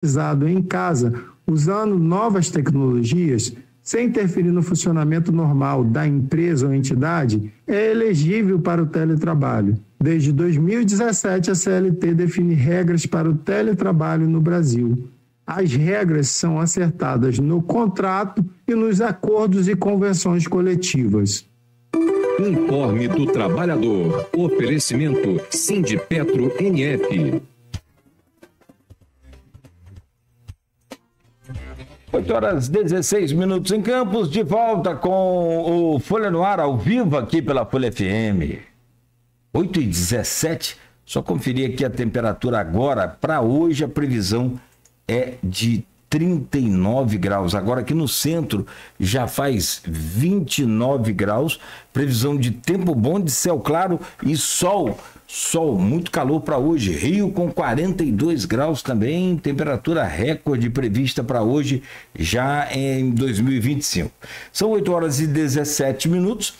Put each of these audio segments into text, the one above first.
realizado em casa, usando novas tecnologias, sem interferir no funcionamento normal da empresa ou entidade, é elegível para o teletrabalho. Desde 2017, a CLT define regras para o teletrabalho no Brasil. As regras são acertadas no contrato e nos acordos e convenções coletivas. Informe do trabalhador. Oferecimento Sindipetro NF. 8h16 em Campos, de volta com o Folha no Ar, ao vivo aqui pela Folha FM. 8h17, só conferir aqui a temperatura agora. Para hoje a previsão é de 39 graus. Agora aqui no centro já faz 29 graus. Previsão de tempo bom, de céu claro e sol. Sol, muito calor para hoje. Rio com 42 graus também. Temperatura recorde prevista para hoje, já em 2025. São 8h17.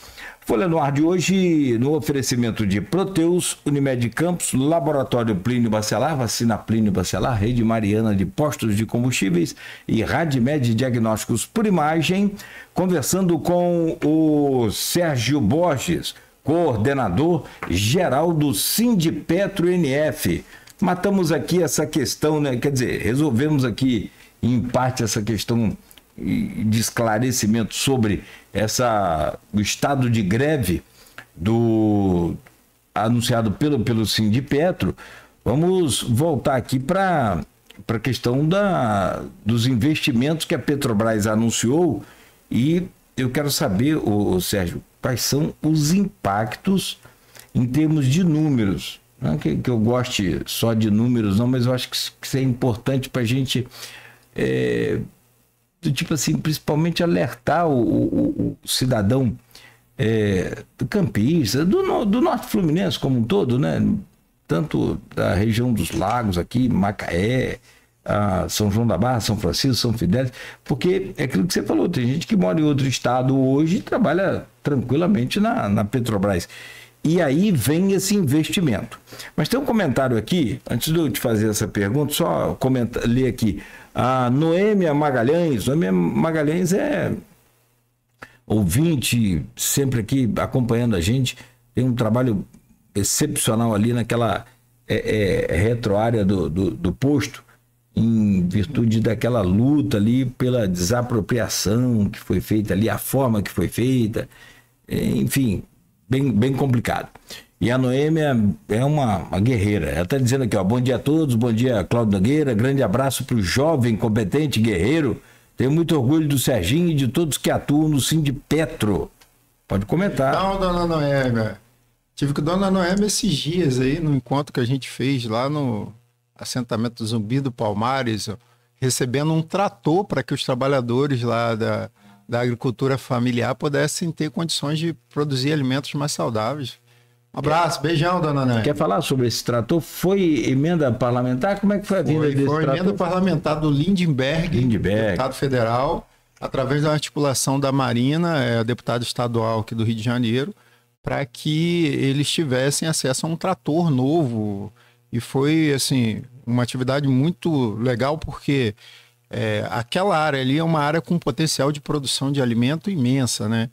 Folha no Ar de hoje, no oferecimento de Proteus, Unimed Campos, Laboratório Plínio Bacelar, Vacina Plínio Bacelar, Rede Mariana de Postos de Combustíveis e Radmed Diagnósticos por Imagem. Conversando com o Sérgio Borges, coordenador geral do Sindipetro NF. Matamos aqui essa questão, né? Quer dizer, resolvemos aqui, em parte, essa questão de esclarecimento sobre o estado de greve anunciado pelo Sindipetro. Vamos voltar aqui para a questão dos investimentos que a Petrobras anunciou, e eu quero saber, Sérgio, quais são os impactos em termos de números. Não que eu goste só de números, não, mas eu acho que isso é importante para a gente, tipo assim, principalmente alertar o cidadão do campista, do Norte Fluminense como um todo, né? Tanto da região dos lagos aqui, Macaé, São João da Barra, São Francisco, São Fidélis, porque é aquilo que você falou, tem gente que mora em outro estado hoje e trabalha tranquilamente na Petrobras. E aí vem esse investimento. Mas tem um comentário aqui, antes de eu te fazer essa pergunta, só ler aqui. A Noêmia Magalhães é ouvinte, sempre aqui acompanhando a gente, tem um trabalho excepcional ali naquela retroárea do posto, em virtude daquela luta ali pela desapropriação que foi feita ali, a forma que foi feita, enfim, bem complicado. E a Noêmia é uma guerreira. Ela está dizendo aqui, bom dia a todos, bom dia, Cláudio Nogueira, grande abraço para o jovem, competente, guerreiro. Tenho muito orgulho do Serginho e de todos que atuam no Sindipetro. Pode comentar. Então, dona Noêmia, tive com a dona Noêmia esses dias aí, no encontro que a gente fez lá no assentamento Zumbi do Palmares, recebendo um trator para que os trabalhadores lá da agricultura familiar pudessem ter condições de produzir alimentos mais saudáveis. Um abraço, beijão, dona Noêmia. Quer falar sobre esse trator? Foi emenda parlamentar? Como é que foi a vinda desse trator? Foi emenda parlamentar do Lindenberg, deputado federal, através da articulação da Marina, deputado estadual aqui do Rio de Janeiro, para que eles tivessem acesso a um trator novo. E foi, assim, uma atividade muito legal, porque aquela área ali é uma área com potencial de produção de alimento imensa, né?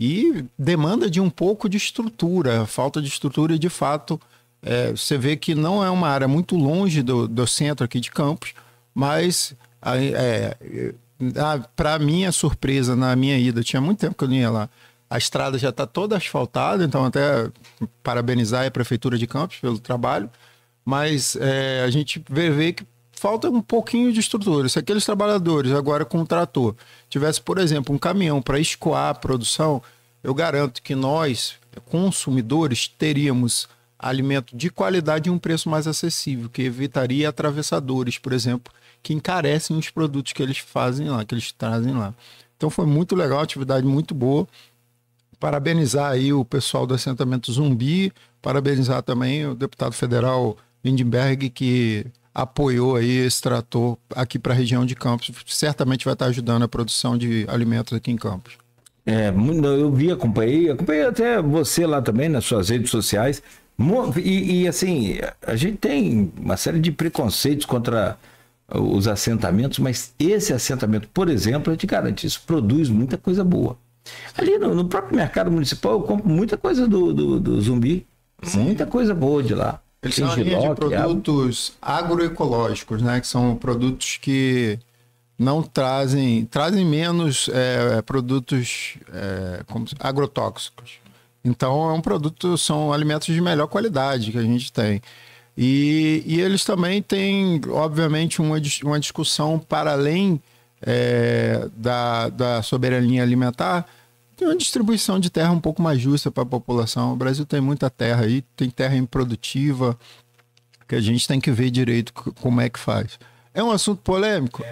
E demanda de um pouco de estrutura, falta de estrutura, e de fato você vê que não é uma área muito longe do centro aqui de Campos, mas para minha surpresa, na minha ida, tinha muito tempo que eu não ia lá, a estrada já está toda asfaltada, então até parabenizar a Prefeitura de Campos pelo trabalho, mas a gente vê que falta um pouquinho de estrutura. Se aqueles trabalhadores agora com o trator tivesse, por exemplo, um caminhão para escoar a produção, eu garanto que nós, consumidores, teríamos alimento de qualidade e um preço mais acessível, que evitaria atravessadores, por exemplo, que encarecem os produtos que eles fazem lá, que eles trazem lá. Então foi muito legal, atividade muito boa. Parabenizar aí o pessoal do assentamento Zumbi, parabenizar também o deputado federal Lindenberg, que apoiou aí esse trator aqui para a região de Campos. Certamente vai estar ajudando a produção de alimentos aqui em Campos. Eu acompanhei até você lá também nas suas redes sociais. E assim, a gente tem uma série de preconceitos contra os assentamentos, mas esse assentamento, por exemplo, eu te garanto, isso produz muita coisa boa. Ali no próprio mercado municipal eu compro muita coisa do Zumbi, muita coisa boa de lá. Eles são uma linha de produtos agroecológicos, né? Que são produtos que não trazem menos produtos agrotóxicos. Então, são alimentos de melhor qualidade que a gente tem. E eles também têm, obviamente, uma discussão para além da soberania alimentar. Tem uma distribuição de terra um pouco mais justa para a população. O Brasil tem muita terra aí, tem terra improdutiva, que a gente tem que ver direito como é que faz. É um assunto polêmico?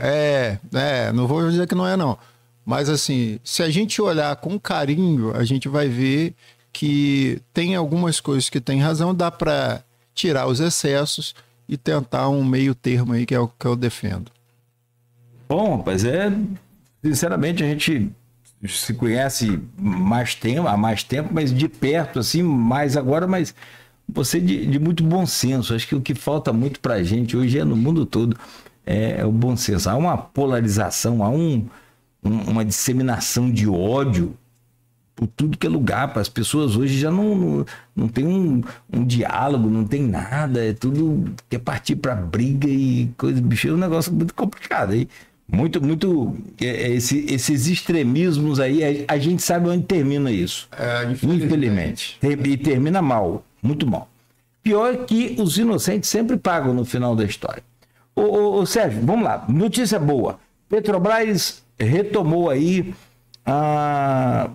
Não vou dizer que não é, não. Mas, assim, se a gente olhar com carinho, a gente vai ver que tem algumas coisas que tem razão, dá para tirar os excessos e tentar um meio termo aí, que é o que eu defendo. Bom, rapaz, sinceramente, a gente se conhece há mais tempo, mas de perto, assim, mais agora, mas você de muito bom senso. Acho que o que falta muito pra gente hoje no mundo todo é o bom senso. Há uma polarização, há uma disseminação de ódio por tudo que é lugar. As pessoas hoje já não tem um diálogo, não tem nada, é tudo quer partir pra briga e coisa, bicho, é um negócio muito complicado aí. Muito, esses extremismos aí, a gente sabe onde termina isso. Infelizmente. E termina mal, muito mal. Pior é que os inocentes sempre pagam no final da história. Ô Sérgio, vamos lá. Notícia boa. Petrobras retomou aí.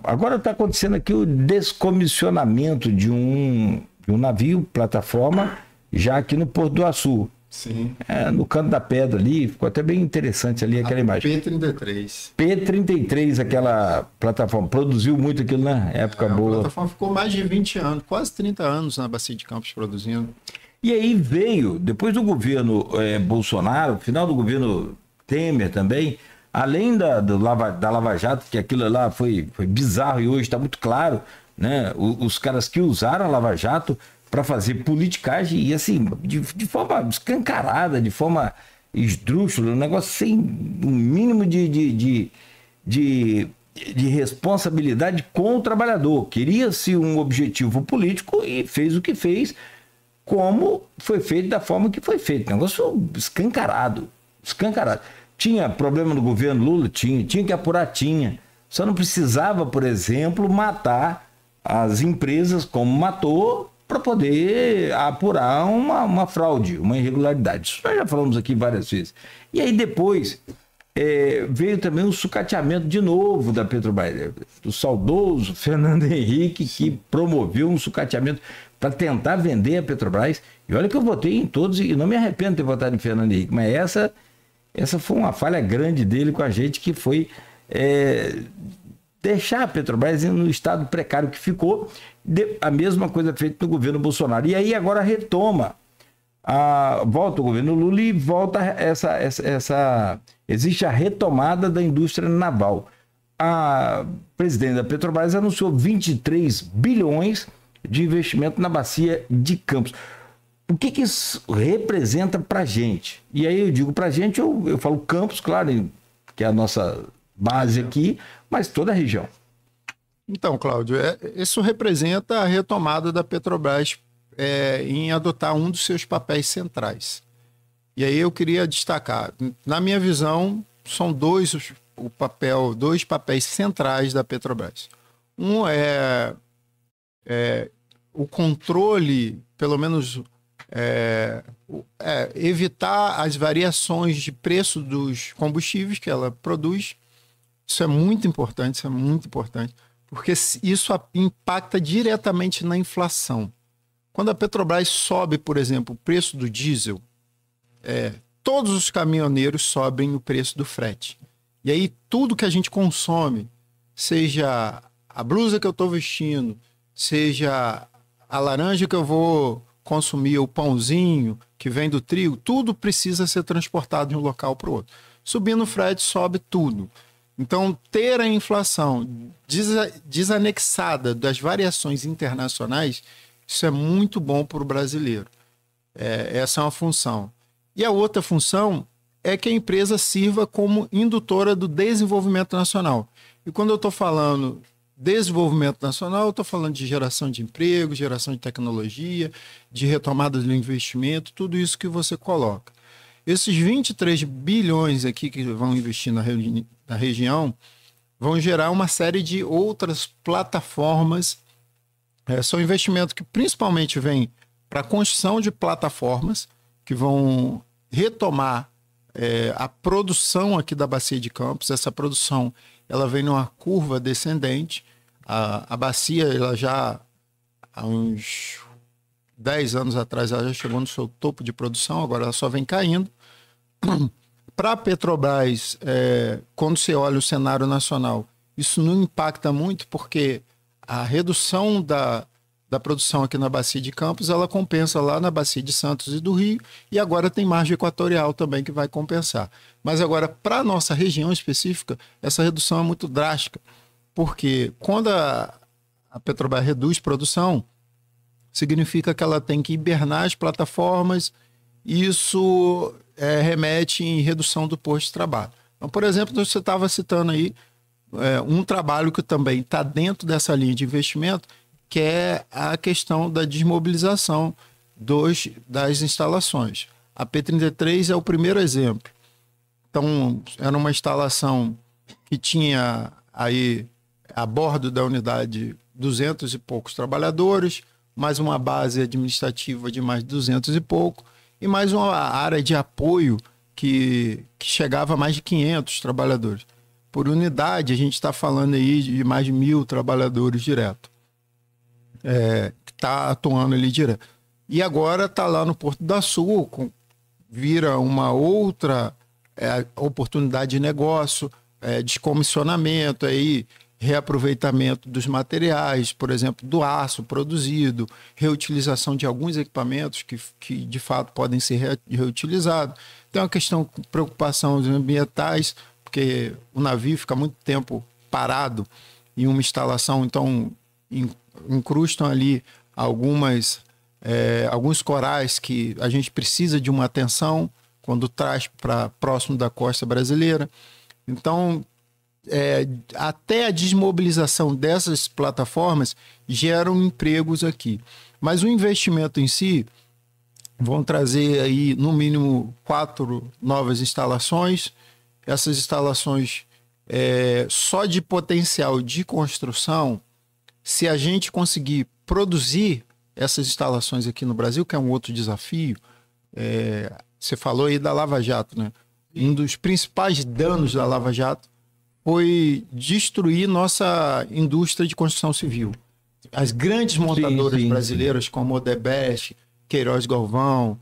Agora está acontecendo aqui o descomissionamento de um navio, plataforma, já aqui no Porto do Açu. Sim. No canto da pedra ali, ficou até bem interessante ali aquela imagem. P-33. P-33, aquela plataforma, produziu muito aquilo na época boa. A plataforma ficou mais de 20 anos, quase 30 anos na Bacia de Campos produzindo. E aí veio, depois do governo Bolsonaro, final do governo Temer também, além da Lava Jato, que aquilo lá foi bizarro e hoje está muito claro, né? Os caras que usaram a Lava Jato para fazer politicagem e assim, de forma escancarada, de forma esdrúxula, um negócio sem um mínimo de responsabilidade com o trabalhador. Queria-se um objetivo político e fez o que fez, como foi feito, da forma que foi feito. Negócio escancarado. Tinha problema no governo Lula? Tinha que apurar, tinha. Só não precisava, por exemplo, matar as empresas como matou, para poder apurar uma fraude, uma irregularidade. Isso nós já falamos aqui várias vezes. E aí depois veio também o sucateamento de novo da Petrobras, do saudoso Fernando Henrique, que promoveu um sucateamento para tentar vender a Petrobras. E olha que eu votei em todos e não me arrependo de ter votado em Fernando Henrique, mas essa foi uma falha grande dele com a gente, que foi deixar a Petrobras no estado precário que ficou. A mesma coisa feita no governo Bolsonaro. E aí agora retoma, volta o governo Lula e volta existe a retomada da indústria naval. A presidente da Petrobras anunciou 23 bilhões de investimento na bacia de Campos. O que isso representa para a gente? E aí eu digo para a gente, eu falo Campos, claro, que é a nossa base aqui, mas toda a região. Então, Cláudio, isso representa a retomada da Petrobras em adotar um dos seus papéis centrais. E aí eu queria destacar, na minha visão, são dois papéis centrais da Petrobras. Um é o controle, pelo menos evitar as variações de preço dos combustíveis que ela produz. Isso é muito importante, porque isso impacta diretamente na inflação. Quando a Petrobras sobe, por exemplo, o preço do diesel, todos os caminhoneiros sobem o preço do frete. E aí tudo que a gente consome, seja a blusa que eu estou vestindo, seja a laranja que eu vou consumir, o pãozinho que vem do trigo, tudo precisa ser transportado de um local para o outro. Subindo o frete, sobe tudo. Então, ter a inflação desanexada das variações internacionais, isso é muito bom para o brasileiro. Essa é uma função. E a outra função é que a empresa sirva como indutora do desenvolvimento nacional. E quando eu estou falando desenvolvimento nacional, eu estou falando de geração de emprego, geração de tecnologia, de retomada do investimento, tudo isso que você coloca. Esses 23 bilhões aqui que vão investir na região vão gerar uma série de outras plataformas. São investimentos que principalmente vêm para a construção de plataformas que vão retomar a produção aqui da Bacia de Campos. Essa produção ela vem numa curva descendente. A bacia, ela já há uns 10 anos atrás, ela já chegou no seu topo de produção, agora ela só vem caindo. Para a Petrobras, quando você olha o cenário nacional, isso não impacta muito, porque a redução da produção aqui na Bacia de Campos, ela compensa lá na Bacia de Santos e do Rio, e agora tem margem equatorial também que vai compensar. Mas agora, para a nossa região específica, essa redução é muito drástica, porque quando a Petrobras reduz produção, significa que ela tem que hibernar as plataformas, e isso remete em redução do posto de trabalho. Então, por exemplo, você estava citando aí um trabalho que também está dentro dessa linha de investimento, que é a questão da desmobilização das instalações. A P33 é o primeiro exemplo. Então, era uma instalação que tinha aí, a bordo da unidade, 200 e poucos trabalhadores, mais uma base administrativa de mais de 200 e pouco, e mais uma área de apoio que chegava a mais de 500 trabalhadores. Por unidade, a gente está falando aí de mais de 1.000 trabalhadores direto. Que está atuando ali direto. E agora está lá no Porto da Sul, vira uma outra oportunidade de negócio, descomissionamento, aí, reaproveitamento dos materiais, por exemplo, do aço produzido, reutilização de alguns equipamentos que de fato podem ser reutilizados. Tem uma questão de preocupação ambientais, porque o navio fica muito tempo parado em uma instalação, então incrustam ali alguns corais que a gente precisa de uma atenção quando traz para próximo da costa brasileira. Então, até a desmobilização dessas plataformas geram empregos aqui. Mas o investimento em si vão trazer aí, no mínimo, 4 novas instalações. Essas instalações, só de potencial de construção, se a gente conseguir produzir essas instalações aqui no Brasil, que é um outro desafio, você falou aí da Lava Jato, né? Um dos principais danos da Lava Jato foi destruir nossa indústria de construção civil. As grandes montadoras brasileiras, como Odebrecht, Queiroz Galvão,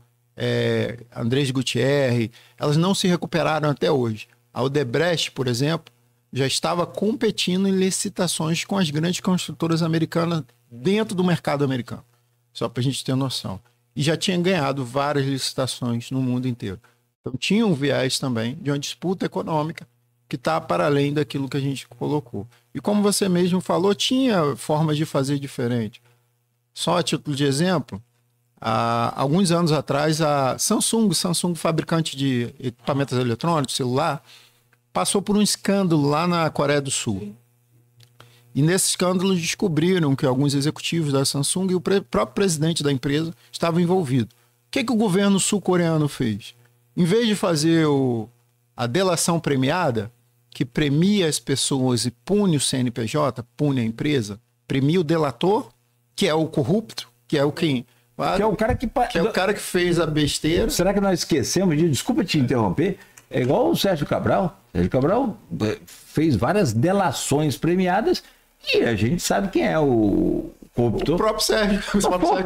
Andrés Gutierrez, elas não se recuperaram até hoje. A Odebrecht, por exemplo, já estava competindo em licitações com as grandes construtoras americanas dentro do mercado americano, só para a gente ter noção. E já tinha ganhado várias licitações no mundo inteiro. Então tinha um viés também de uma disputa econômica que está para além daquilo que a gente colocou. E como você mesmo falou, tinha formas de fazer diferente. Só a título de exemplo, há alguns anos atrás, a Samsung, fabricante de equipamentos eletrônicos, celular, passou por um escândalo lá na Coreia do Sul. E nesse escândalo descobriram que alguns executivos da Samsung e o próprio presidente da empresa estavam envolvidos. O que o governo sul-coreano fez? Em vez de fazer a delação premiada, que premia as pessoas e pune o CNPJ, pune a empresa, premia o delator, que é o corrupto, que é o quem... Que é o cara que é o cara que fez a besteira. Será que nós esquecemos de... Desculpa te interromper. É igual o Sérgio Cabral. O Sérgio Cabral fez várias delações premiadas e a gente sabe quem é o corruptor. O próprio Sérgio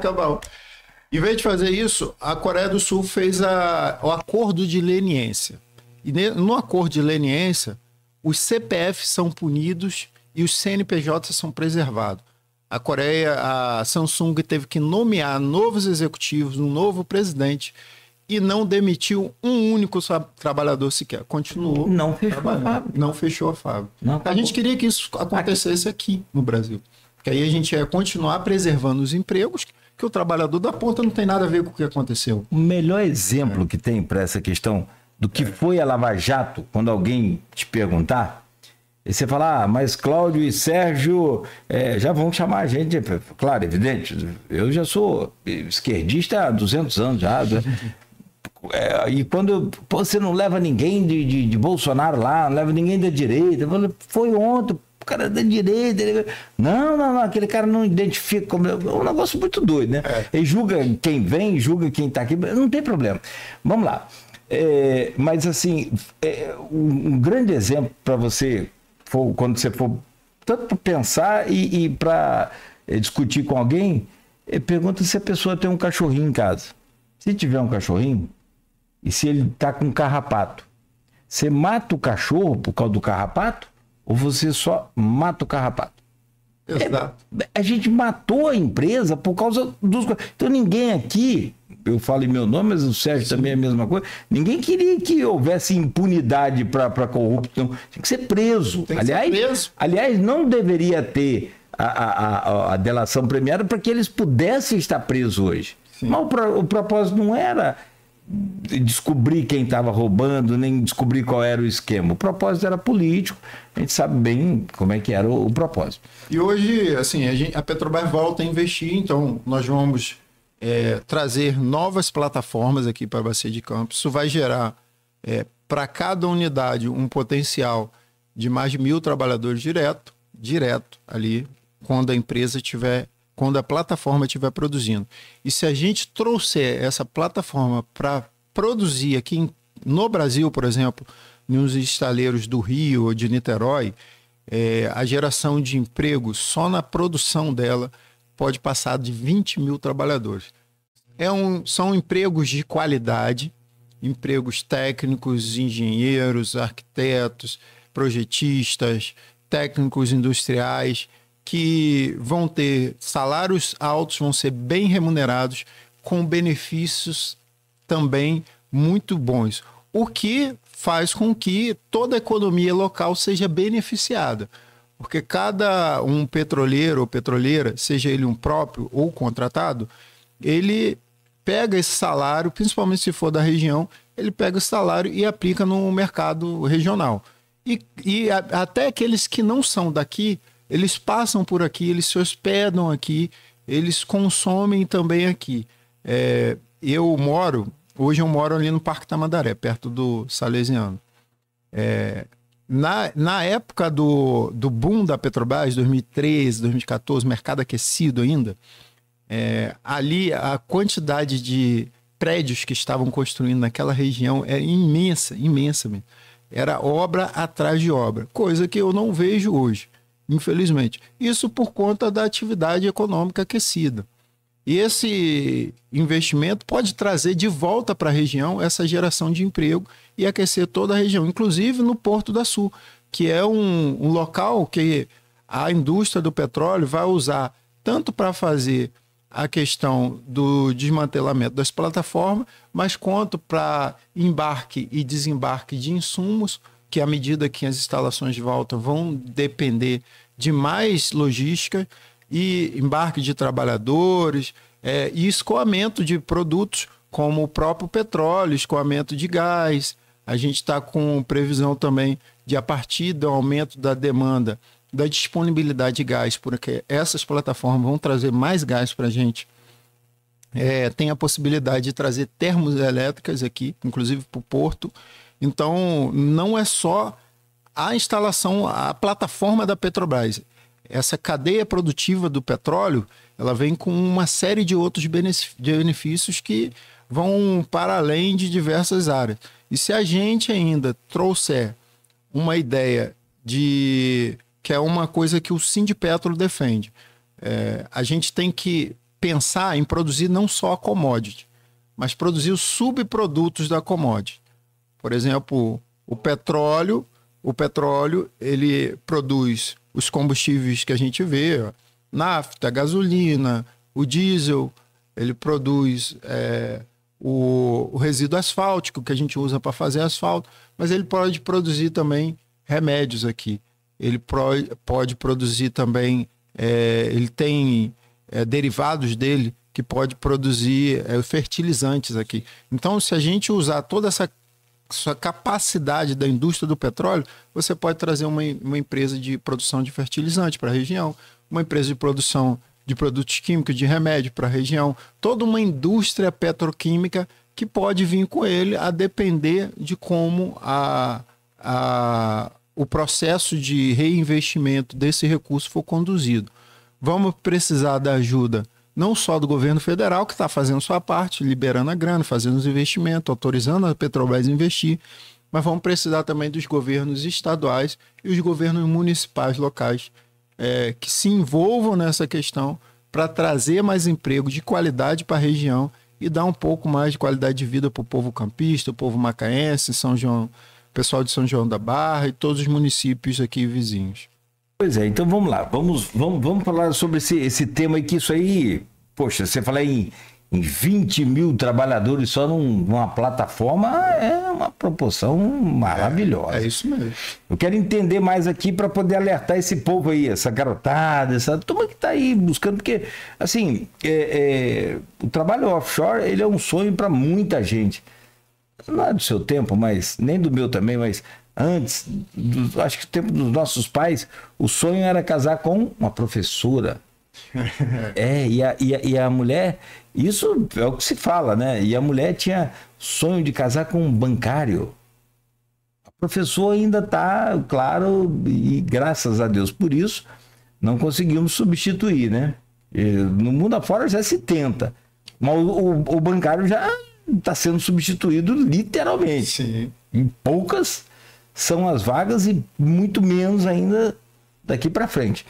Cabral. Em vez de fazer isso, a Coreia do Sul fez o acordo de leniência. E no acordo de leniência, os CPFs são punidos e os CNPJs são preservados. A Samsung teve que nomear novos executivos, um novo presidente, e não demitiu um único trabalhador sequer. Continuou. Não fechou a fábrica. Não fechou a fábrica. A gente queria que isso acontecesse aqui no Brasil. Porque aí a gente ia continuar preservando os empregos, que o trabalhador da ponta não tem nada a ver com o que aconteceu. O melhor exemplo que tem para essa questão do que foi a Lava Jato, quando alguém te perguntar, e você fala, mas Cláudio e Sérgio já vão chamar a gente, claro, evidente, eu já sou esquerdista há 200 anos já, e quando você não leva ninguém de Bolsonaro lá, não leva ninguém da direita, foi ontem, o cara da direita, não, aquele cara não identifica como... É um negócio muito doido, né? Ele julga quem vem, julga quem tá aqui, não tem problema. Vamos lá. Mas assim, um grande exemplo para você, quando você for tanto para pensar e para discutir com alguém, pergunta se a pessoa tem um cachorrinho em casa. Se tiver um cachorrinho, e se ele está com carrapato, você mata o cachorro por causa do carrapato ou você só mata o carrapato? Exato. A gente matou a empresa por causa dos... Então ninguém aqui, eu falo em meu nome, mas o Sérgio também é a mesma coisa, ninguém queria que houvesse impunidade para corrupção. Tem que ser preso. Aliás, não deveria ter a delação premiada para que eles pudessem estar presos hoje. Sim. Mas o propósito não era descobrir quem estava roubando, nem descobrir qual era o esquema. O propósito era político, a gente sabe bem como é que era o propósito. E hoje, assim, a Petrobras volta a investir, então nós vamos trazer novas plataformas aqui para a Bacia de Campos. Isso vai gerar para cada unidade um potencial de mais de 1.000 trabalhadores direto ali, quando a plataforma estiver produzindo. E se a gente trouxer essa plataforma para produzir aqui no Brasil, por exemplo, nos estaleiros do Rio ou de Niterói, a geração de emprego só na produção dela pode passar de 20.000 trabalhadores. São empregos de qualidade, empregos técnicos, engenheiros, arquitetos, projetistas, técnicos industriais, que vão ter salários altos, vão ser bem remunerados, com benefícios também muito bons. O que faz com que toda a economia local seja beneficiada. Porque cada um petroleiro ou petroleira, seja ele um próprio ou contratado, ele pega esse salário, principalmente se for da região, ele pega esse salário e aplica no mercado regional. E até aqueles que não são daqui, eles passam por aqui, eles se hospedam aqui, eles consomem também aqui. Hoje eu moro ali no Parque Tamandaré, perto do Salesiano. Na época do boom da Petrobras, 2013, 2014, mercado aquecido ainda, ali a quantidade de prédios que estavam construindo naquela região era imensa mesmo. Era obra atrás de obra, coisa que eu não vejo hoje, infelizmente. Isso por conta da atividade econômica aquecida. E esse investimento pode trazer de volta para a região essa geração de emprego e aquecer toda a região, inclusive no Porto da Sul, que é um local que a indústria do petróleo vai usar tanto para fazer a questão do desmantelamento das plataformas, mas quanto para embarque e desembarque de insumos, que à medida que as instalações de volta vão depender de mais logística, e embarque de trabalhadores, e escoamento de produtos como o próprio petróleo, escoamento de gás. A gente está com previsão também de, a partir do aumento da demanda, da disponibilidade de gás, porque essas plataformas vão trazer mais gás para a gente. Tem a possibilidade de trazer termoelétricas aqui, inclusive para o porto. Então, não é só a instalação, a plataforma da Petrobras. Essa cadeia produtiva do petróleo, ela vem com uma série de outros benefícios que vão para além de diversas áreas. E se a gente ainda trouxer uma ideia que é uma coisa que o Sindipetro defende, a gente tem que pensar em produzir não só a commodity, mas produzir os subprodutos da commodity. Por exemplo, o petróleo, ele produz os combustíveis que a gente vê, nafta, gasolina, o diesel, ele produz o resíduo asfáltico que a gente usa para fazer asfalto, mas ele pode produzir também remédios aqui. Ele pode produzir também, ele tem derivados dele que pode produzir fertilizantes aqui. Então, se a gente usar toda essa sua capacidade da indústria do petróleo, você pode trazer uma empresa de produção de fertilizante para a região, uma empresa de produção de produtos químicos, de remédio para a região, toda uma indústria petroquímica que pode vir com ele, a depender de como o processo de reinvestimento desse recurso for conduzido. Vamos precisar da ajuda não só do governo federal, que está fazendo sua parte, liberando a grana, fazendo os investimentos, autorizando a Petrobras a investir, mas vamos precisar também dos governos estaduais e os governos municipais locais que se envolvam nessa questão para trazer mais emprego de qualidade para a região e dar um pouco mais de qualidade de vida para o povo campista, o povo macaense, São João, pessoal de São João da Barra e todos os municípios aqui vizinhos. Pois é, então vamos lá, vamos falar sobre esse tema aí, que isso aí, poxa, você falar em 20 mil trabalhadores só numa plataforma é uma proporção maravilhosa. É isso mesmo. Eu quero entender mais aqui para poder alertar esse povo aí, essa garotada, essa turma que está aí buscando, porque, assim, o trabalho offshore, ele é um sonho para muita gente. Não é do seu tempo, mas nem do meu também, mas antes, acho que no tempo dos nossos pais, o sonho era casar com uma professora. E a mulher, isso é o que se fala, né? E a mulher tinha sonho de casar com um bancário. A professora ainda está, claro, e graças a Deus por isso, não conseguimos substituir, né? No mundo afora já se tenta, mas o bancário já está sendo substituído literalmente. Sim. E poucas são as vagas e muito menos ainda daqui para frente.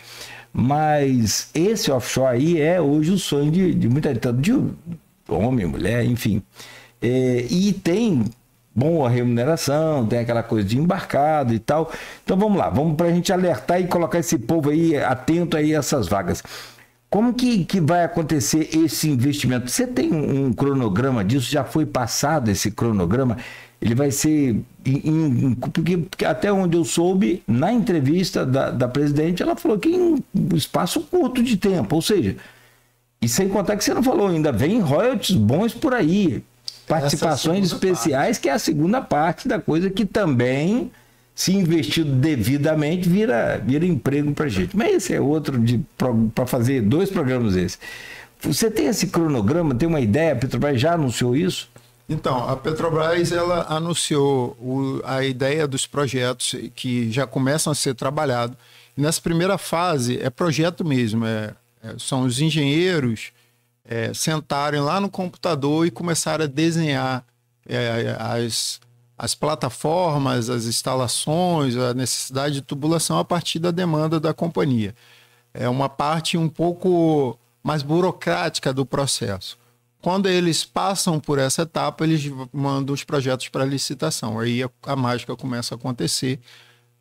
Mas esse offshore aí é hoje o sonho de muita gente, tanto de homem, mulher, enfim. E tem boa remuneração, tem aquela coisa de embarcado e tal. Então vamos lá, vamos para a gente alertar e colocar esse povo aí atento aí a essas vagas. Como que vai acontecer esse investimento? Você tem um cronograma disso? Já foi passado esse cronograma? Ele vai ser... Porque até onde eu soube, na entrevista da presidente, ela falou que em um espaço curto de tempo. Ou seja, e sem contar que você não falou, ainda vem royalties bons por aí. Participações especiais, que é a segunda parte da coisa, que também, se investido devidamente, vira emprego para gente. Mas esse é outro para fazer 2 programas esses. Você tem esse cronograma, tem uma ideia? A Petrobras já anunciou isso? Então, a Petrobras ela anunciou a ideia dos projetos que já começam a ser trabalhados. Nessa primeira fase, é projeto mesmo. São os engenheiros sentarem lá no computador e começarem a desenhar as plataformas, as instalações, a necessidade de tubulação a partir da demanda da companhia. É uma parte um pouco mais burocrática do processo. Quando eles passam por essa etapa, eles mandam os projetos para licitação. Aí a mágica começa a acontecer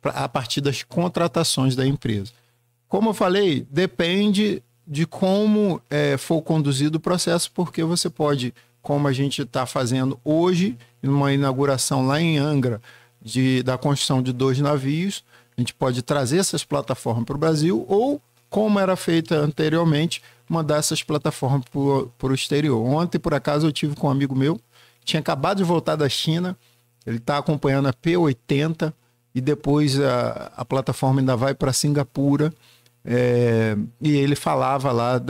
a partir das contratações da empresa. Como eu falei, depende de como for conduzido o processo, porque você pode, como a gente está fazendo hoje, numa inauguração lá em Angra, da construção de 2 navios, a gente pode trazer essas plataformas para o Brasil, ou, como era feita anteriormente, mandar essas plataformas para o exterior. Ontem, por acaso, eu tive com um amigo meu, tinha acabado de voltar da China, ele está acompanhando a P-80 e depois a plataforma ainda vai para Singapura, e ele falava lá,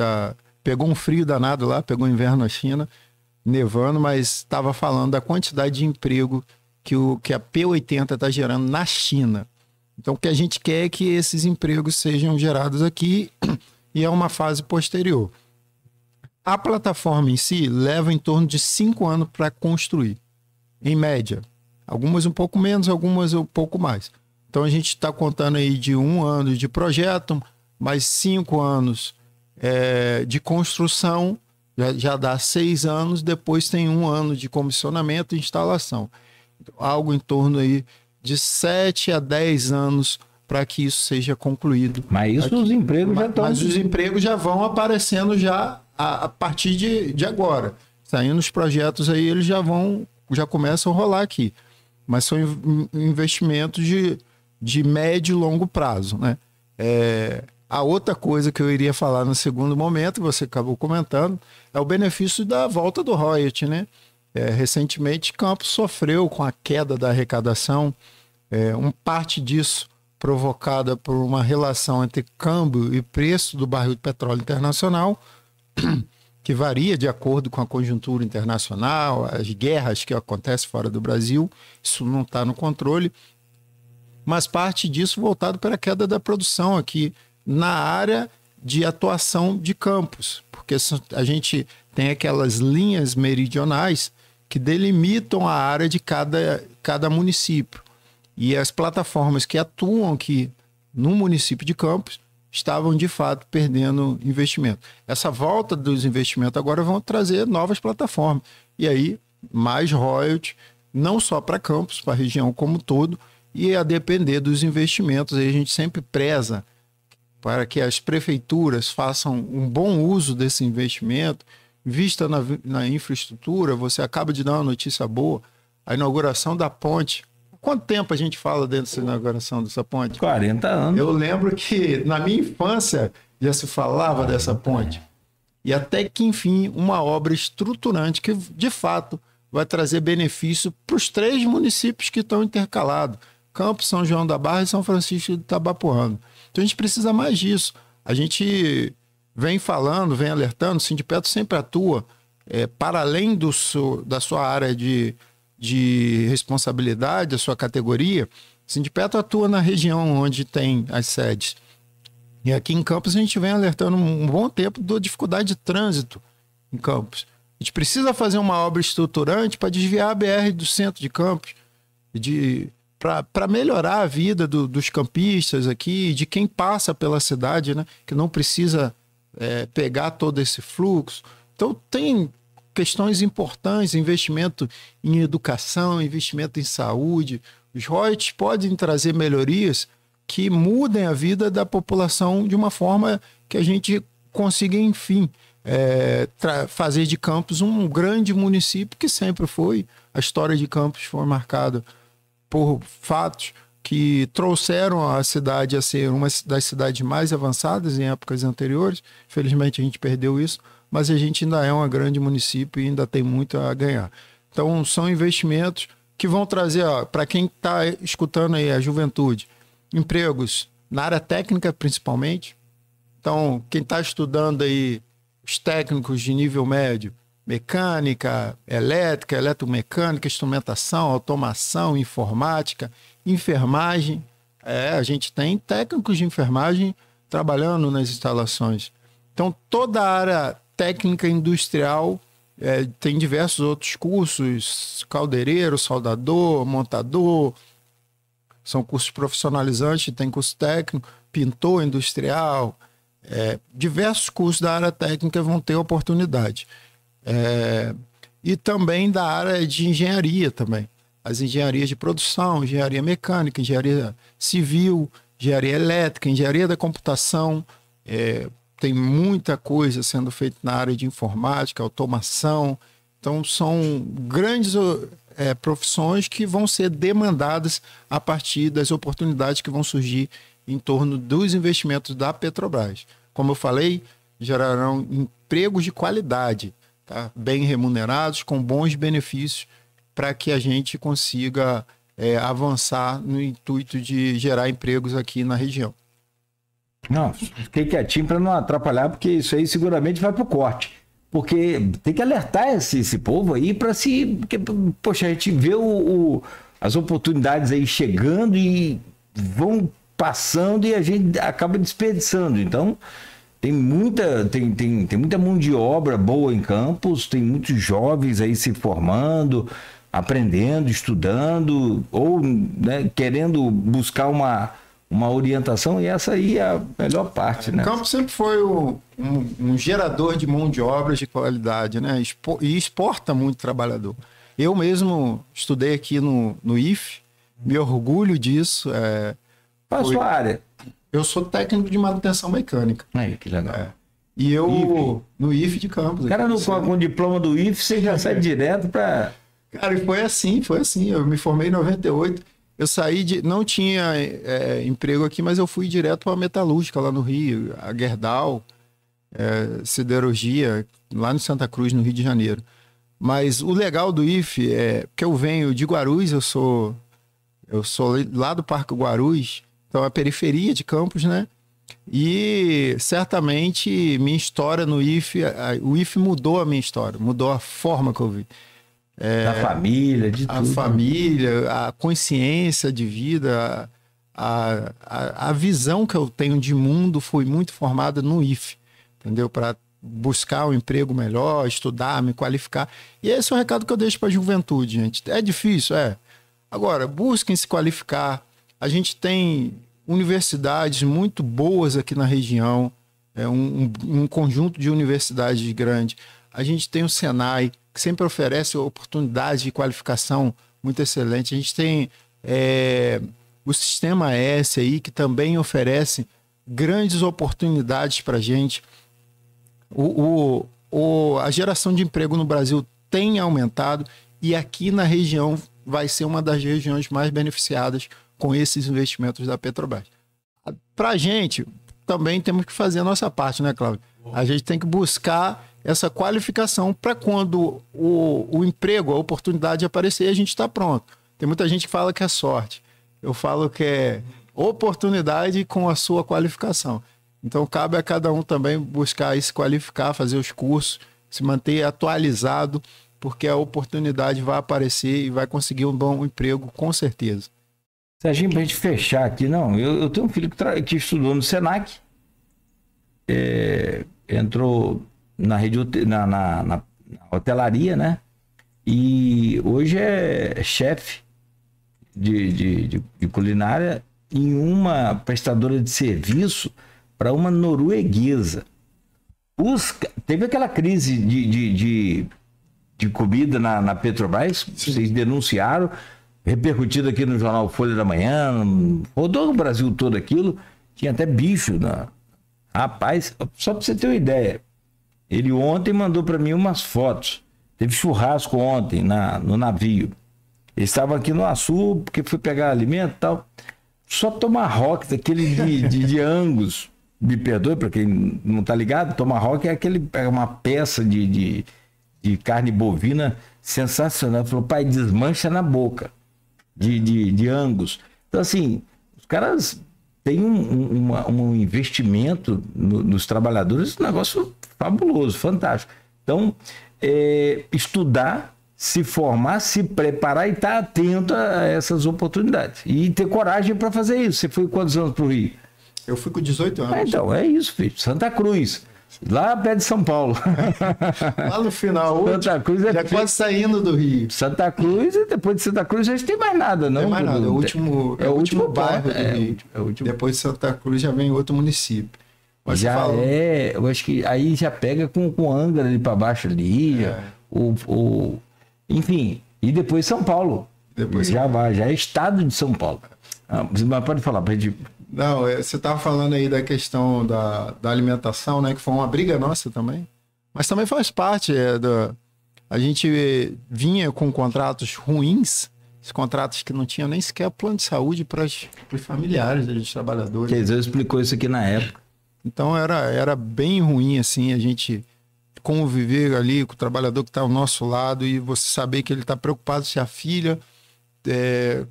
pegou um frio danado lá, pegou inverno na China, nevando, mas estava falando da quantidade de emprego que a P-80 está gerando na China. Então, o que a gente quer é que esses empregos sejam gerados aqui, e é uma fase posterior. A plataforma em si leva em torno de 5 anos para construir, em média. Algumas um pouco menos, algumas um pouco mais. Então a gente está contando aí de 1 ano de projeto, mais 5 anos de construção, já dá 6 anos, depois tem 1 ano de comissionamento e instalação. Algo em torno aí de 7 a 10 anos para que isso seja concluído. Mas isso os empregos já estão... Mas os empregos já vão aparecendo já a partir de agora. Saindo os projetos aí, eles já começam a rolar aqui. Mas são investimentos de médio e longo prazo, né? A outra coisa que eu iria falar no segundo momento, você acabou comentando, é o benefício da volta do royalty, né? Recentemente, Campos sofreu com a queda da arrecadação, parte disso provocada por uma relação entre câmbio e preço do barril de petróleo internacional, que varia de acordo com a conjuntura internacional, as guerras que acontecem fora do Brasil, isso não está no controle, mas parte disso voltado para a queda da produção aqui na área de atuação de Campos, porque a gente tem aquelas linhas meridionais que delimitam a área de cada município. E as plataformas que atuam aqui no município de Campos estavam, de fato, perdendo investimento. Essa volta dos investimentos agora vão trazer novas plataformas. E aí, mais royalties, não só para Campos, para a região como um todo, e a depender dos investimentos. Aí a gente sempre preza para que as prefeituras façam um bom uso desse investimento, vista na infraestrutura. Você acaba de dar uma notícia boa, a inauguração da ponte. Quanto tempo a gente fala dentro dessa inauguração dessa ponte? 40 anos. Eu lembro que na minha infância já se falava dessa ponte. E até que, enfim, uma obra estruturante que, de fato, vai trazer benefício para os 3 municípios que estão intercalados. Campos, São João da Barra e São Francisco de Itabapoana. Então a gente precisa mais disso. A gente vem falando, vem alertando, o Sindipetro sempre atua para além da sua área de responsabilidade, da sua categoria. O Sindipetro atua na região onde tem as sedes. E aqui em Campos a gente vem alertando um bom tempo da dificuldade de trânsito em Campos. A gente precisa fazer uma obra estruturante para desviar a BR do centro de Campos, para melhorar a vida dos campistas aqui, de quem passa pela cidade, né? Que não precisa pegar todo esse fluxo. Então tem questões importantes, investimento em educação, investimento em saúde. Os royalties podem trazer melhorias que mudem a vida da população de uma forma que a gente consiga, enfim, fazer de Campos um grande município, que sempre foi. A história de Campos foi marcada por fatos que trouxeram a cidade a ser uma das cidades mais avançadas em épocas anteriores. Infelizmente a gente perdeu isso, mas a gente ainda é um grande município e ainda tem muito a ganhar. Então são investimentos que vão trazer, para quem está escutando aí, a juventude, empregos na área técnica principalmente. Então quem está estudando aí, os técnicos de nível médio, mecânica, elétrica, eletromecânica, instrumentação, automação, informática, enfermagem. A gente tem técnicos de enfermagem trabalhando nas instalações. Então, toda a área técnica industrial tem diversos outros cursos, caldeireiro, soldador, montador, são cursos profissionalizantes, tem curso técnico, pintor industrial, diversos cursos da área técnica vão ter oportunidade. E também da área de engenharia também. As engenharias de produção, engenharia mecânica, engenharia civil, engenharia elétrica, engenharia da computação. Tem muita coisa sendo feita na área de informática, automação. Então são grandes profissões que vão ser demandadas a partir das oportunidades que vão surgir em torno dos investimentos da Petrobras. Como eu falei, gerarão empregos de qualidade, tá? Bem remunerados, com bons benefícios, para que a gente consiga avançar no intuito de gerar empregos aqui na região. Não, fiquei quietinho para não atrapalhar, porque isso aí seguramente vai para o corte. Porque tem que alertar esse povo aí para se... Porque, poxa, a gente vê as oportunidades aí chegando e vão passando e a gente acaba desperdiçando. Então... Tem muita mão de obra boa em Campos, tem muitos jovens aí se formando, aprendendo, estudando, ou querendo buscar uma orientação, e essa aí é a melhor parte, né? Campos sempre foi um gerador de mão de obra de qualidade, né? E exporta muito trabalhador. Eu mesmo estudei aqui no IFE, me orgulho disso. Qual a sua área? Eu sou técnico de manutenção mecânica. Aí, que legal. E eu, no IFE de Campos. Cara, com o diploma do IFE, você já sai direto para... Cara, e foi assim. Eu me formei em 98. Eu saí não tinha emprego aqui, mas eu fui direto para a metalúrgica lá no Rio, a Gerdau, siderurgia, lá no Santa Cruz, no Rio de Janeiro. Mas o legal do IFE é que eu venho de Guarulhos, eu sou lá do Parque Guarulhos, então é a periferia de Campos, né? E certamente minha história no IFE, o IFE mudou a minha história, mudou a forma que eu vi. Da família, de tudo. A família, a consciência de vida, a visão que eu tenho de mundo foi muito formada no IFE, entendeu? Para buscar um emprego melhor, estudar, me qualificar. E esse é o recado que eu deixo para a juventude, gente. É difícil, é. Agora, busquem se qualificar. A gente tem universidades muito boas aqui na região, um conjunto de universidades grande. A gente tem o Senai, que sempre oferece oportunidades de qualificação muito excelente. A gente tem o Sistema S aí, que também oferece grandes oportunidades para a gente. A geração de emprego no Brasil tem aumentado e aqui na região vai ser uma das regiões mais beneficiadas com esses investimentos da Petrobras. Para a gente, também temos que fazer a nossa parte, né, Cláudio? A gente tem que buscar essa qualificação para quando o emprego, a oportunidade aparecer, a gente está pronto. Tem muita gente que fala que é sorte. Eu falo que é oportunidade com a sua qualificação. Então, cabe a cada um também buscar se qualificar, fazer os cursos, se manter atualizado, porque a oportunidade vai aparecer e vai conseguir um bom emprego, com certeza. Serginho, para a gente fechar aqui, não, eu tenho um filho que estudou no Senac, entrou na hotelaria, né? E hoje é chefe de culinária em uma prestadora de serviço para uma norueguesa. Teve aquela crise de comida na Petrobras, vocês denunciaram, repercutido aqui no jornal Folha da Manhã, rodou no Brasil todo aquilo, tinha até bicho. Rapaz, só para você ter uma ideia, ele ontem mandou para mim umas fotos, teve churrasco ontem no navio, ele estava aqui no Açu, porque foi pegar alimento e tal, só tomahawk daquele de Angus. Me perdoe para quem não tá ligado, tomahawk é uma peça de carne bovina sensacional. Falou, pai, desmancha na boca de Angus. Então, assim, os caras têm um investimento nos trabalhadores, um negócio fabuloso, fantástico. Então, estudar, se formar, se preparar e estar atento a essas oportunidades. E ter coragem para fazer isso. Você foi quantos anos para o Rio? Eu fui com 18 anos. Então, é isso, filho. Santa Cruz. Lá perto de São Paulo. Lá no final. Santa Cruz já quase saindo do Rio. Santa Cruz, e depois de Santa Cruz, a gente tem mais nada, não? Tem mais nada. É o último bairro do Rio. Depois de Santa Cruz já vem outro município. Mas já eu acho que aí já pega com Angra ali para baixo ali. Enfim, e depois São Paulo. Depois já é estado de São Paulo. Mas pode falar pra gente. Não, você estava falando aí da questão da alimentação, né? Que foi uma briga nossa também. Mas também faz parte. A gente vinha com contratos ruins, esses contratos que não tinham nem sequer plano de saúde para os familiares dos trabalhadores. Quer dizer, explicou isso aqui na época. Então era bem ruim, assim, a gente conviver ali com o trabalhador que está ao nosso lado e você saber que ele está preocupado se a filha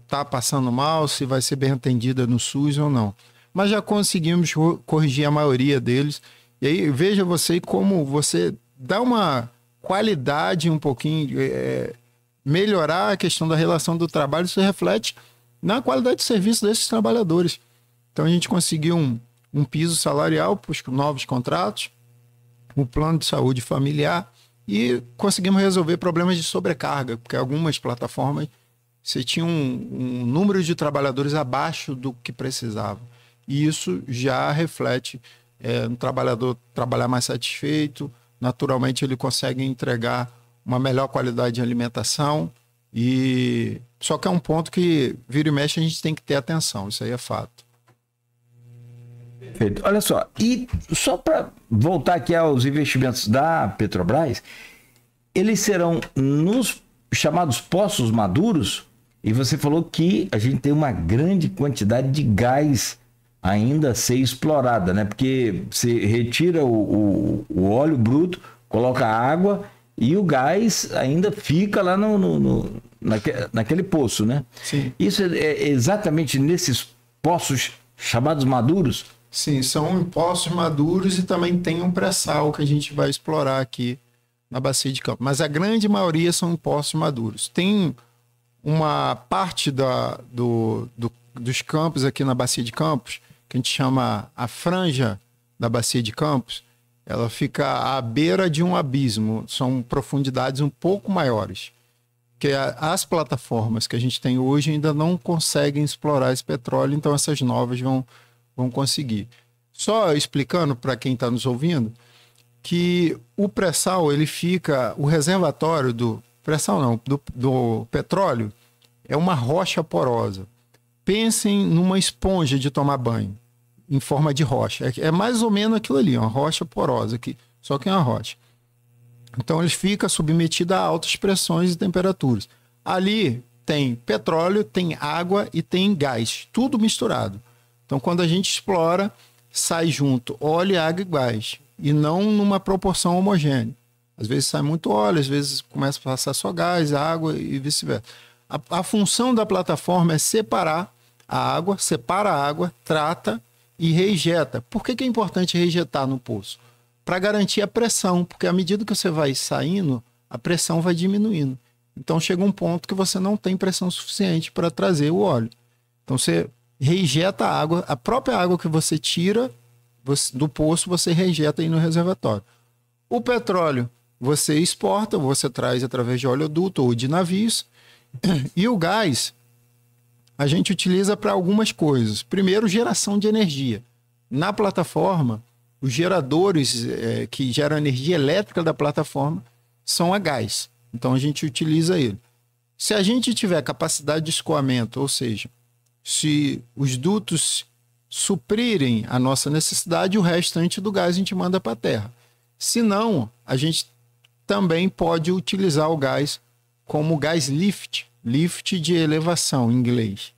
está passando mal, se vai ser bem atendida no SUS ou não. Mas já conseguimos corrigir a maioria deles. E aí, veja você como você dá uma qualidade um pouquinho, melhorar a questão da relação do trabalho, isso reflete na qualidade de serviço desses trabalhadores. Então, a gente conseguiu um piso salarial para os novos contratos, um plano de saúde familiar e conseguimos resolver problemas de sobrecarga, porque algumas plataformas você tinha um número de trabalhadores abaixo do que precisava. E isso já reflete no trabalhador trabalhar mais satisfeito, naturalmente ele consegue entregar uma melhor qualidade de alimentação. Só que é um ponto que vira e mexe a gente tem que ter atenção, isso aí é fato. Perfeito. Olha só, e só para voltar aqui aos investimentos da Petrobras, eles serão nos chamados poços maduros, e você falou que a gente tem uma grande quantidade de gás ainda a ser explorada, né? Porque você retira o óleo bruto, coloca água e o gás ainda fica lá naquele poço, né? Sim. Isso é exatamente nesses poços chamados maduros? Sim, são poços maduros e também tem um pré-sal que a gente vai explorar aqui na Bacia de Campos. Mas a grande maioria são poços maduros. Tem uma parte dos campos aqui na Bacia de Campos, que a gente chama a franja da Bacia de Campos, ela fica à beira de um abismo, são profundidades um pouco maiores, que as plataformas que a gente tem hoje ainda não conseguem explorar esse petróleo, então essas novas vão conseguir. Só explicando para quem está nos ouvindo, que o pré-sal, ele fica, o reservatório do pré-sal não, do petróleo, é uma rocha porosa. Pensem numa esponja de tomar banho, em forma de rocha. É mais ou menos aquilo ali, uma rocha porosa, aqui, só que é uma rocha. Então ele fica submetido a altas pressões e temperaturas. Ali tem petróleo, tem água e tem gás, tudo misturado. Então quando a gente explora, sai junto óleo, água e gás, e não numa proporção homogênea. Às vezes sai muito óleo, às vezes começa a passar só gás, água e vice-versa. A função da plataforma é separar a água, separa a água, trata e reinjeta. Por que é importante reinjetar no poço? Para garantir a pressão, porque à medida que você vai saindo, a pressão vai diminuindo. Então chega um ponto que você não tem pressão suficiente para trazer o óleo. Então você reinjeta a água, a própria água que você tira do poço, você reinjeta aí no reservatório. O petróleo você exporta, você traz através de oleoduto ou de navios. E o gás a gente utiliza para algumas coisas. Primeiro, geração de energia. Na plataforma, os geradores que geram energia elétrica da plataforma são a gás. Então a gente utiliza ele. Se a gente tiver capacidade de escoamento, ou seja, se os dutos suprirem a nossa necessidade, o restante do gás a gente manda para a terra. Se não, a gente também pode utilizar o gás como gás lift de elevação em inglês,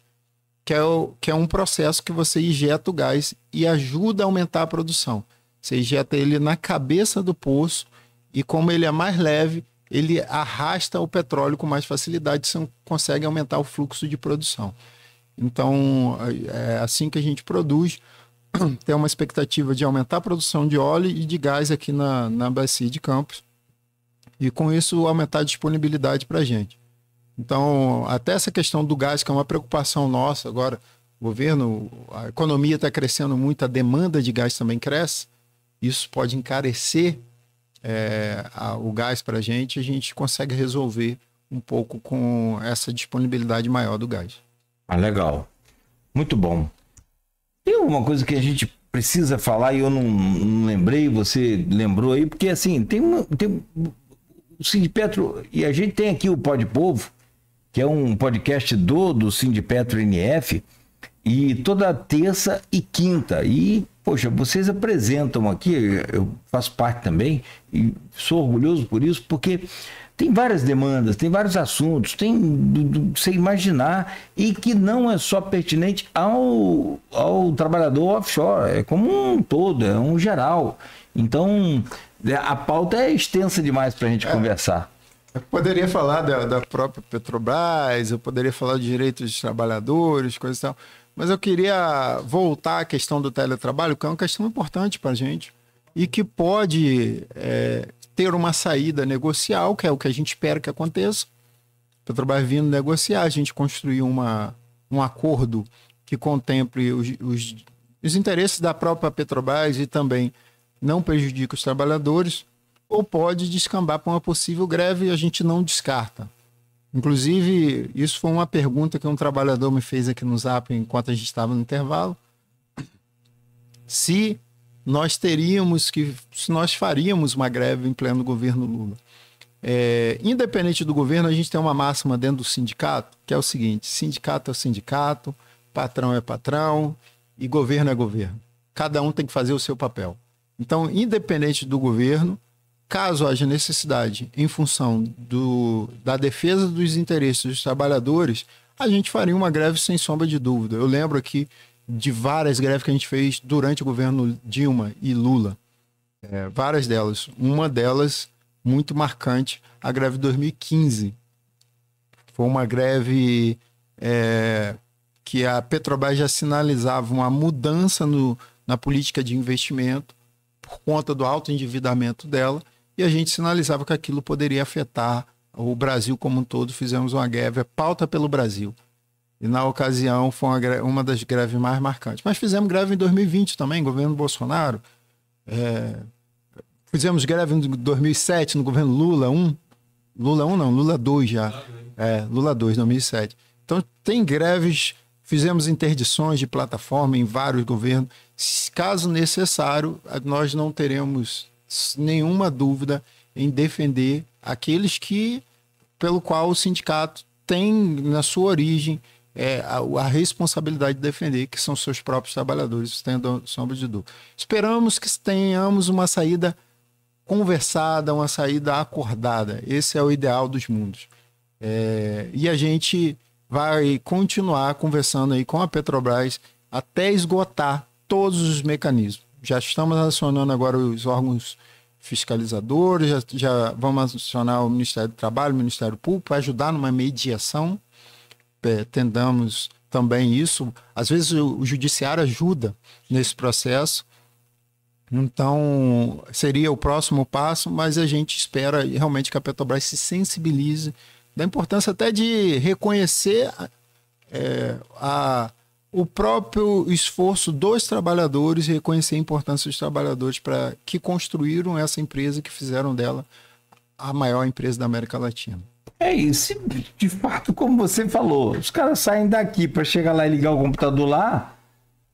que é um processo que você injeta o gás e ajuda a aumentar a produção. Você injeta ele na cabeça do poço e como ele é mais leve, ele arrasta o petróleo com mais facilidade, você consegue aumentar o fluxo de produção. Então, é assim que a gente produz. Tem uma expectativa de aumentar a produção de óleo e de gás aqui na Bacia de Campos. E com isso, aumentar a disponibilidade para a gente. Então, até essa questão do gás, que é uma preocupação nossa agora, o governo, a economia está crescendo muito, a demanda de gás também cresce. Isso pode encarecer o gás para a gente consegue resolver um pouco com essa disponibilidade maior do gás. Ah, legal. Muito bom. Tem alguma coisa que a gente precisa falar e eu não lembrei, você lembrou aí, porque assim, tem o Sindipetro, e a gente tem aqui o Pod Povo, que é um podcast do Sindipetro NF, e toda terça e quinta. E, poxa, vocês apresentam aqui, eu faço parte também, e sou orgulhoso por isso, porque tem várias demandas, tem vários assuntos, tem do você imaginar, e que não é só pertinente ao trabalhador offshore, é como um todo, é um geral. Então, a pauta é extensa demais para a gente conversar. Eu poderia falar da própria Petrobras, eu poderia falar de direitos dos trabalhadores, coisas e tal, mas eu queria voltar à questão do teletrabalho, que é uma questão importante para a gente e que pode ter uma saída negocial, que é o que a gente espera que aconteça. A Petrobras vindo negociar, a gente construir um acordo que contemple os interesses da própria Petrobras e também não prejudique os trabalhadores, ou pode descambar para uma possível greve e a gente não descarta. Inclusive, isso foi uma pergunta que um trabalhador me fez aqui no Zap enquanto a gente estava no intervalo. Se nós faríamos uma greve em pleno governo Lula. Independente do governo, a gente tem uma máxima dentro do sindicato, que é o seguinte: sindicato é sindicato, patrão é patrão e governo é governo. Cada um tem que fazer o seu papel. Então, independente do governo, caso haja necessidade em função da defesa dos interesses dos trabalhadores, a gente faria uma greve sem sombra de dúvida. Eu lembro aqui de várias greves que a gente fez durante o governo Dilma e Lula. Várias delas. Uma delas muito marcante a greve de 2015. Foi uma greve que a Petrobras já sinalizava uma mudança na política de investimento por conta do alto endividamento dela, e a gente sinalizava que aquilo poderia afetar o Brasil como um todo. Fizemos uma greve, pauta pelo Brasil. E na ocasião foi uma das greves mais marcantes. Mas fizemos greve em 2020 também, governo Bolsonaro. Fizemos greve em 2007 no governo Lula 1. Lula 1 não, Lula 2 já. Lula 2, 2007. Então tem greves, fizemos interdições de plataforma em vários governos. Caso necessário, nós não teremos nenhuma dúvida em defender aqueles pelo qual o sindicato tem na sua origem a responsabilidade de defender, que são seus próprios trabalhadores, sem sombra de dúvida. Esperamos que tenhamos uma saída conversada, uma saída acordada. Esse é o ideal dos mundos. E a gente vai continuar conversando aí com a Petrobras até esgotar todos os mecanismos. Já estamos acionando agora os órgãos fiscalizadores, já vamos acionar o Ministério do Trabalho, o Ministério Público, para ajudar numa mediação. Tentamos também isso. Às vezes o judiciário ajuda nesse processo. Então, seria o próximo passo, mas a gente espera realmente que a Petrobras se sensibilize da importância até de reconhecer o próprio esforço dos trabalhadores, reconhecer a importância dos trabalhadores que construíram essa empresa, que fizeram dela a maior empresa da América Latina. Isso, de fato, como você falou, os caras saem daqui para chegar lá e ligar o computador lá,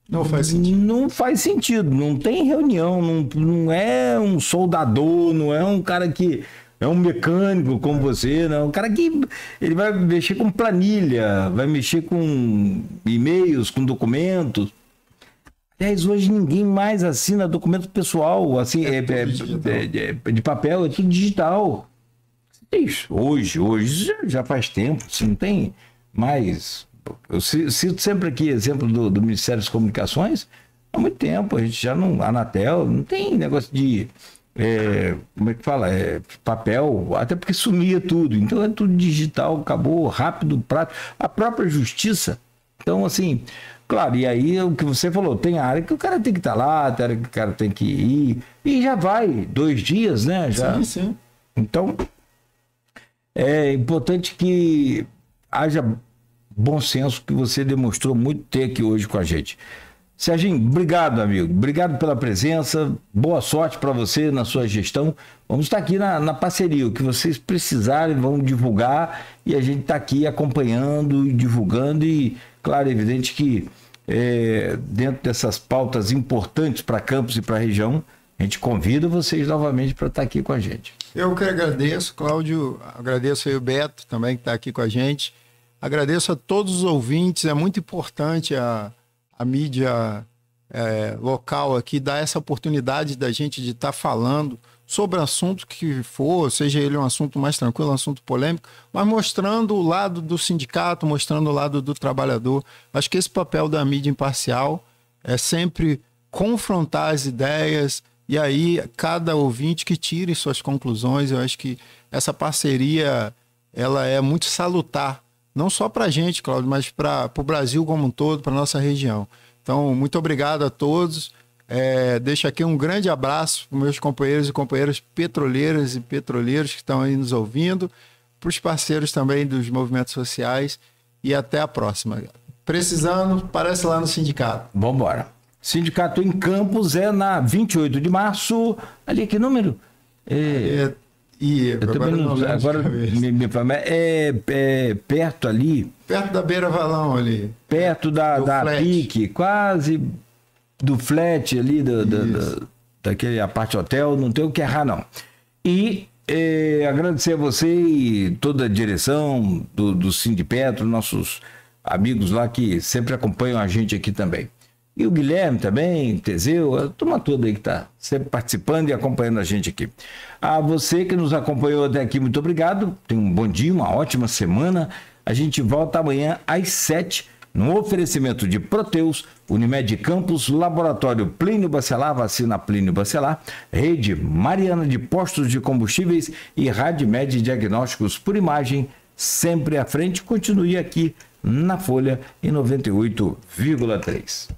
não faz sentido. Não faz sentido, não tem reunião, não é um soldador, não é um cara que é um mecânico como você, não. Um cara que ele vai mexer com planilha, vai mexer com e-mails, com documentos. Aliás, hoje ninguém mais assina documento pessoal, assim, de papel, é tudo digital. Isso, hoje já faz tempo, assim, não tem mais. Eu cito sempre aqui exemplo do Ministério das Comunicações. Há muito tempo a gente já não, a Anatel não tem negócio de como é que fala? Papel, até porque sumia tudo. Então é tudo digital, acabou rápido, prático. A própria justiça. Então, assim, claro, e aí o que você falou, tem área que o cara tem que estar lá, tem área que o cara tem que ir, e já vai 2 dias, né? Já. Sim. Então, é importante que haja bom senso, que você demonstrou muito ter aqui hoje com a gente. Serginho, obrigado, amigo. Obrigado pela presença. Boa sorte para você na sua gestão. Vamos estar aqui na parceria. O que vocês precisarem, vão divulgar. E a gente está aqui acompanhando e divulgando. E, claro, é evidente que dentro dessas pautas importantes para Campos e para a região, a gente convida vocês novamente para estar aqui com a gente. Eu que agradeço, Cláudio. Agradeço aí o Beto também, que está aqui com a gente. Agradeço a todos os ouvintes. É muito importante a mídia local aqui dar essa oportunidade da gente de estar falando sobre o assunto que for, seja ele um assunto mais tranquilo, um assunto polêmico, mas mostrando o lado do sindicato, mostrando o lado do trabalhador. Acho que esse papel da mídia imparcial é sempre confrontar as ideias, e aí cada ouvinte que tire suas conclusões. Eu acho que essa parceria ela é muito salutar, não só para a gente, Cláudio, mas para o Brasil como um todo, para a nossa região. Então, muito obrigado a todos. Deixo aqui um grande abraço para meus companheiros e companheiras petroleiras e petroleiros que estão aí nos ouvindo, para os parceiros também dos movimentos sociais, e até a próxima. Precisando, aparece lá no sindicato. Vamos embora. Sindicato em Campos é na 28 de março. Ali, que número? Eu também agora me fala, perto ali. Perto da Beira Valão ali. Perto da PIC, quase do flat ali, daquele aparte hotel, não tem o que errar, não. E agradecer a você e toda a direção do Sindipetro, nossos amigos lá que sempre acompanham a gente aqui também. E o Guilherme também, Teseu, a turma toda aí que está sempre participando e acompanhando a gente aqui. A você que nos acompanhou até aqui, muito obrigado. Tenha um bom dia, uma ótima semana. A gente volta amanhã às 7 No oferecimento de Proteus, Unimed Campos, Laboratório Plínio Bacelar, Vacina Plínio Bacelar, Rede Mariana de Postos de Combustíveis e Radmed Diagnósticos por Imagem, sempre à frente. Continue aqui na Folha em 98,3.